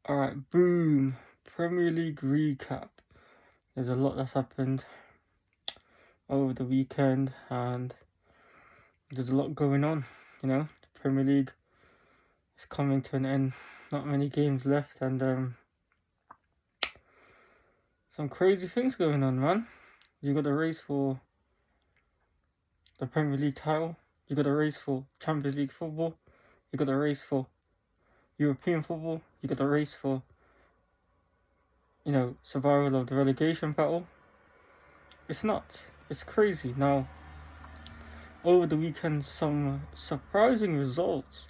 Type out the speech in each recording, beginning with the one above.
Alright, boom. Premier League recap. There's a lot that's happened over the weekend, and there's a lot going on. The Premier League is coming to an end. Not many games left, and some crazy things going on, man. You got a race for the Premier League title. You got a race for Champions League football. You got a race for European football. You got a race for, survival of the relegation battle. It's nuts. It's crazy. Now, over the weekend, some surprising results.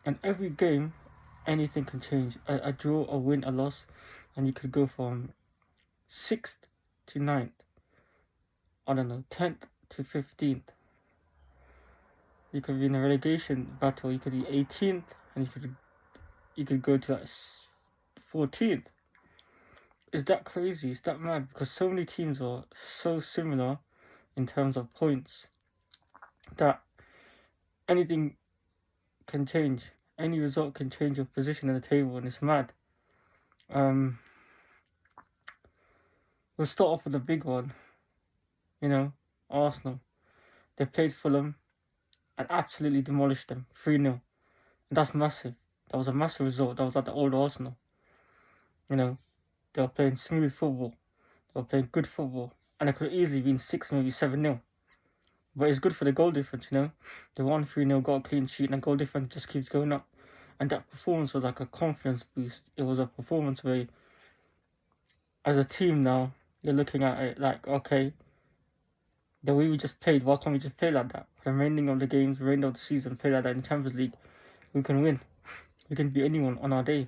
And every game, anything can change. A draw, a win, a loss, and you could go from 6th to 9th. I don't know, 10th to 15th. You could be in a relegation battle. You could be 18th, and you could go to like 14th. Is that crazy? Is that mad? Because so many teams are so similar in terms of points that anything can change. Any result can change your position in the table, and it's mad. We'll start off with the big one. Arsenal. They played Fulham and absolutely demolished them 3-0. And that's massive. That was a massive result. That was like the old Arsenal. They were playing smooth football. They were playing good football. And it could have easily been 6, maybe 7-0. But it's good for the goal difference, They won 3-0, got a clean sheet, and the goal difference just keeps going up. And that performance was like a confidence boost. It was a performance where, as a team now, you're looking at it like, okay, the way we just played, why can't we just play like that? For the remaining of the games, remaining of the season, play like that in the Champions League, we can win. We can beat anyone on our day.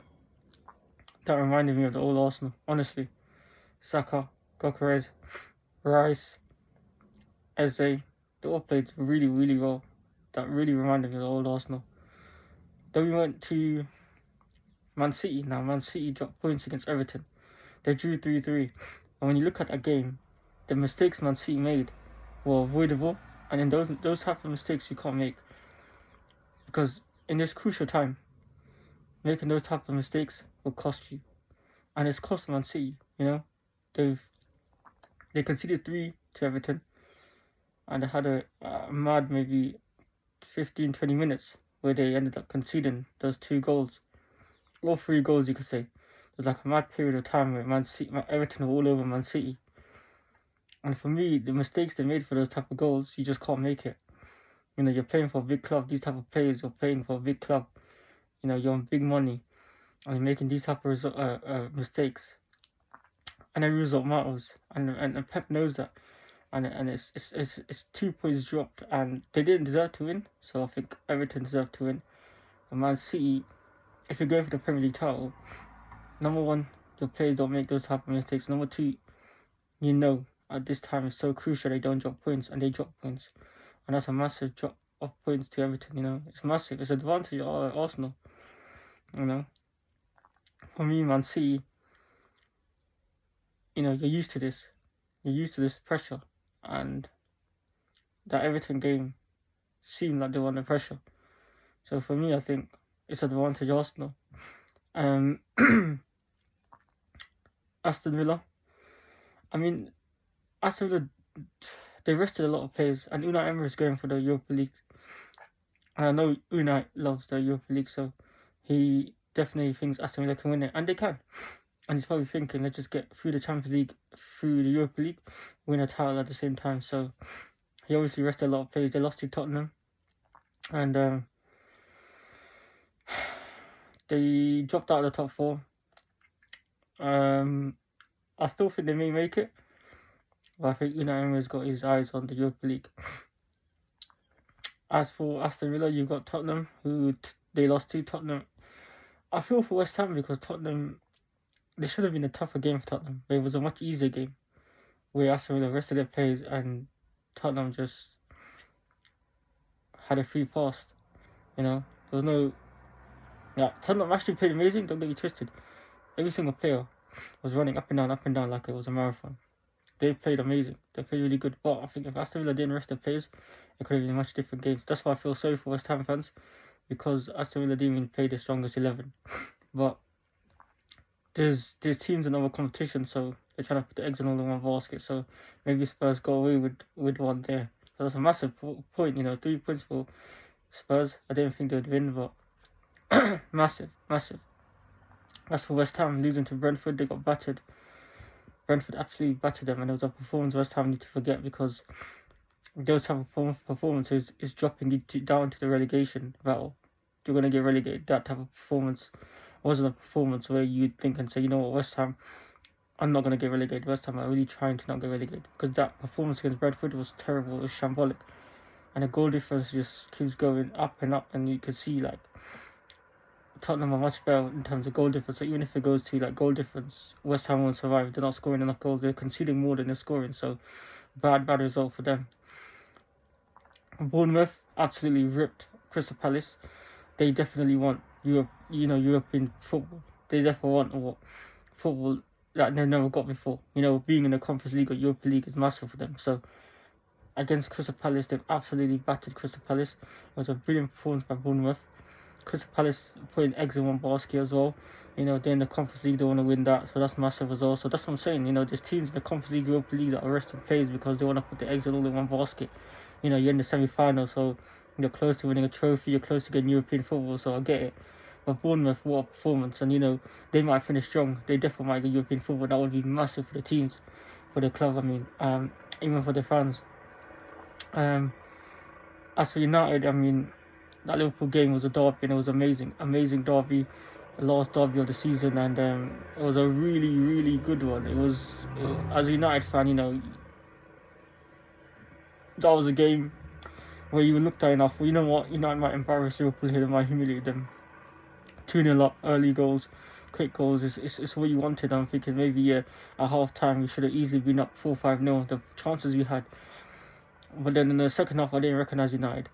That reminded me of the old Arsenal, honestly. Saka, Gyökeres, Rice, Eze, they all played really, really well. That really reminded me of the old Arsenal. Then we went to Man City. Now, Man City dropped points against Everton. They drew 3-3. And when you look at that game, the mistakes Man City made were avoidable. And in those type of mistakes you can't make. Because in this crucial time, making those type of mistakes will cost you. And it's cost Man City, They conceded 3 to Everton. And they had a mad maybe 15-20 minutes where they ended up conceding those 2 goals. Or 3 goals, you could say. It was like a mad period of time where Everton were all over Man City. And for me, the mistakes they made for those type of goals, you just can't make it. You're playing for a big club. These type of players, you're playing for a big club. You're on big money. And you're making these type of mistakes. And every result matters. And Pep knows that. And it's 2 points dropped. And they didn't deserve to win. So I think Everton deserved to win. And Man City, if you're going for the Premier League title, number one, the players don't make those type of mistakes. Number two, at this time it's so crucial they don't drop points, and they drop points. And that's a massive drop of points to Everton, It's massive. It's an advantage of Arsenal, For me, Man City, you're used to this. You're used to this pressure. And that Everton game seemed like they were under pressure. So for me, I think it's advantage Arsenal. Aston Villa. Aston Villa, they rested a lot of players, and Unai Emery is going for the Europa League. And I know Unai loves the Europa League, so he definitely thinks Aston Villa can win it, and they can. And he's probably thinking, let's just get through the Champions League, through the Europa League, win a title at the same time. So he obviously rested a lot of players. They lost to Tottenham, and they dropped out of the top 4. I still think they may make it, but I think Unai Emery's got his eyes on the Europa League. As for Aston Villa, you've got Tottenham, who they lost to Tottenham. I feel for West Ham because Tottenham, they should have been a tougher game for Tottenham. But it was a much easier game where Aston Villa rested their players and Tottenham just had a free pass. There was no... Yeah, Tottenham actually played amazing, don't get me twisted. Every single player was running up and down like it was a marathon. They played amazing. They played really good. But I think if Aston Villa didn't rest their players, it could have been a much different game. That's why I feel sorry for West Ham fans, because Aston Villa didn't even play the strongest 11. But there's teams in other competitions, so they're trying to put the eggs in all in one basket. So maybe Spurs go away with one there. So that's a massive point, 3 points for Spurs. I didn't think they'd win, but massive. As for West Ham losing to Brentford, they got battered. Brentford absolutely battered them, and it was a performance West Ham need to forget, because those type of performances is dropping you down to the relegation battle. You're going to get relegated. That type of performance wasn't a performance where you'd think and say, you know what, West Ham, I'm not going to get relegated. West Ham are really trying to not get relegated, because that performance against Brentford was terrible. It was shambolic, and the goal difference just keeps going up and up, and you can see like Tottenham are much better in terms of goal difference. So even if it goes to like goal difference, West Ham won't survive. They're not scoring enough goals. They're conceding more than they're scoring. So bad result for them. Bournemouth absolutely ripped Crystal Palace. They definitely want European football. They definitely want football that they never got before. Being in the Conference League or Europa League is massive for them. So against Crystal Palace, they've absolutely battered Crystal Palace. It was a brilliant performance by Bournemouth. Crystal Palace putting eggs in one basket as well. They're in the Conference League, they want to win that, so that's massive as well. So that's what I'm saying. There's teams in the Conference League, Europa League that are resting players because they want to put the eggs all in one basket. You're in the semi-final, so you're close to winning a trophy, you're close to getting European football, so I get it. But Bournemouth, what a performance, and they might finish strong. They definitely might get European football. That would be massive for the teams, for the club, even for the fans. As for United, that Liverpool game was a derby, and it was amazing derby, the last derby of the season, and it was a really, really good one. It was, as a United fan, that was a game where you looked at enough. Well, you know what, United might embarrass Liverpool here, they might humiliate them. 2-0 up, early goals, quick goals, it's what you wanted. I'm thinking maybe at half time we should have easily been up 4-5-0, the chances we had. But then in the second half, I didn't recognise United.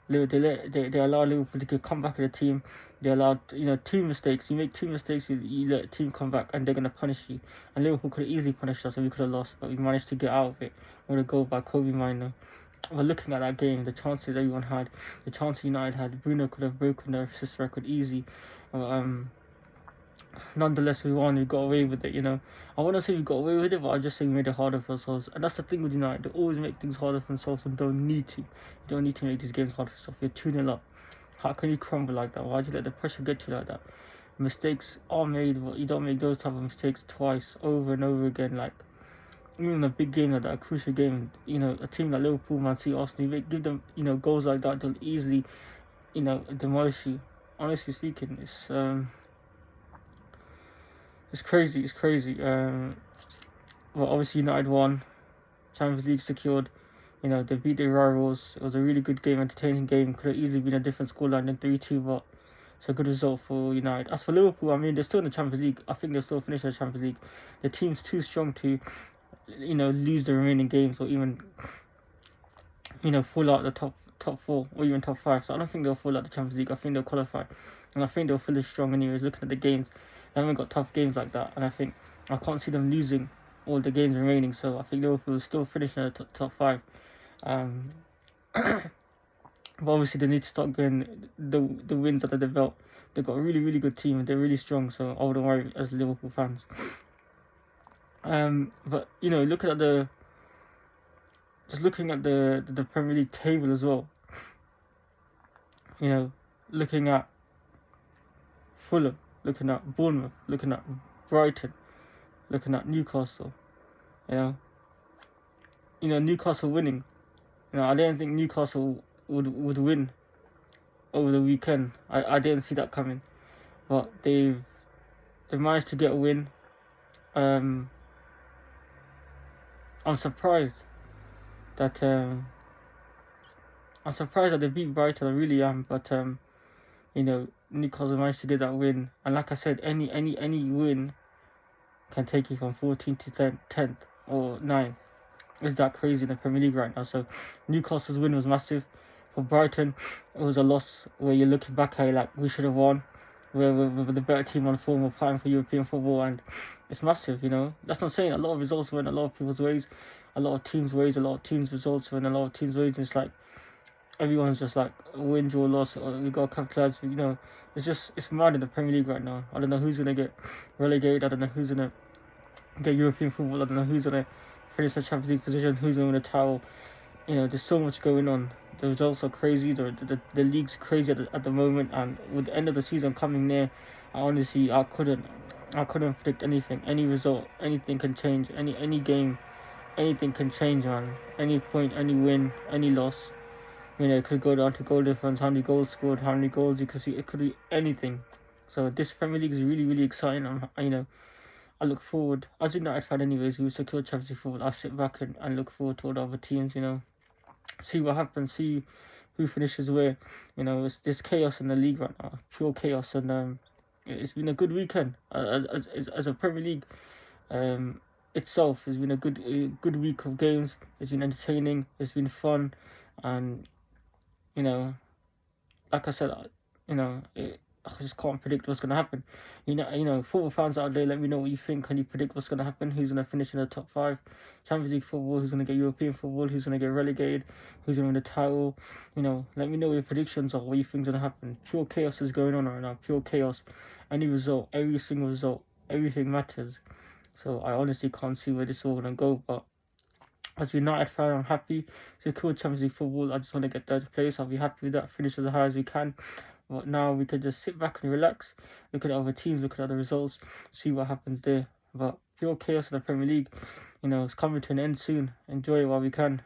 They allowed Liverpool to come back at the team. They allowed, 2 mistakes. You make 2 mistakes, you let a team come back, and they're going to punish you. And Liverpool could have easily punished us, and we could have lost, but we managed to get out of it with a goal by Kobe Mino. But looking at that game, the chances everyone had, the chances United had, Bruno could have broken their assist record easy. Nonetheless, we won. We got away with it. I wouldn't say we got away with it, but I just say we made it harder for ourselves. And that's the thing with United; they always make things harder for themselves and don't need to. You don't need to make these games hard for yourself. You're 2-0 up. How can you crumble like that? Why do you let the pressure get you like that? Mistakes are made, but you don't make those type of mistakes twice, over and over again. Like even a big game like that, a crucial game. A team like Liverpool, Man City, Arsenal, you give them, goals like that, they'll easily, demolish you. Honestly speaking, it's crazy. Well, obviously United won, Champions League secured. They beat their rivals. It was a really good game, entertaining game. Could have easily been a different scoreline than 3-2, but it's a good result for United. As for Liverpool, they're still in the Champions League. I think they'll still finish in the Champions League. The team's too strong to, lose the remaining games or even, fall out the top 4 or even top 5. So I don't think they'll fall out the Champions League. I think they'll qualify, and I think they'll finish strong anyways. Looking at the games, they haven't got tough games like that, and I can't see them losing all the games remaining. So I think Liverpool will still finish in the top 5. But obviously they need to start getting the wins under the belt. They've got a really, really good team and they're really strong, so I wouldn't worry as Liverpool fans. But looking at the Premier League table as well. Looking at Fulham, looking at Bournemouth, looking at Brighton, looking at Newcastle. Newcastle winning. I didn't think Newcastle would win over the weekend. I didn't see that coming, but they've managed to get a win. I'm surprised that they beat Brighton. I really am, but Newcastle managed to get that win, and like I said, any win can take you from 14th to 10th or 9th. It's that crazy in the Premier League right now. So Newcastle's win was massive. For Brighton, it was a loss where you're looking back at it like we should have won. We're the better team on form, we're fighting for European football, and it's massive. That's what I'm saying. A lot of results went a lot of people's ways, a lot of teams' ways, a lot of teams' results went a lot of teams' ways. And it's like everyone's just like win, draw, loss, or we got capitalize. You know, it's mad in the Premier League right now. I don't know who's gonna get relegated. I don't know who's gonna get European football. I don't know who's gonna finish the Champions League position. Who's gonna win the title? You know, there's so much going on. The results are crazy. The league's crazy at the moment, and with the end of the season coming near, I couldn't predict anything. Any result, anything can change. Any game, anything can change, man. Any point, any win, any loss. You know, it could go down to goal difference, how many goals scored, how many goals you could see. It could be anything. So this Premier League is really, really exciting. I look forward. As a United fan, anyways, who secure Champions League football, I sit back and look forward to all the other teams. You know, see what happens, see who finishes where. You know, there's chaos in the league right now, pure chaos, and it's been a good weekend as a Premier League. Itself has been a good week of games. It's been entertaining. It's been fun, and you know, like I said, I just can't predict what's gonna happen. Football fans out there, let me know what you think. Can you predict what's gonna happen? Who's gonna finish in the top 5? Champions League football. Who's gonna get European football? Who's gonna get relegated? Who's gonna win the title? You know, let me know what your predictions are. What you think's gonna happen? Pure chaos is going on right now. Pure chaos. Any result, every single result, everything matters. So I honestly can't see where this is all gonna go, but as a United fan, I'm happy. Secure Champions League football. I just want to get third place. I'll be happy with that. Finish as high as we can. But now we can just sit back and relax. Look at other teams. Look at other results. See what happens there. But pure chaos in the Premier League. You know, it's coming to an end soon. Enjoy it while we can.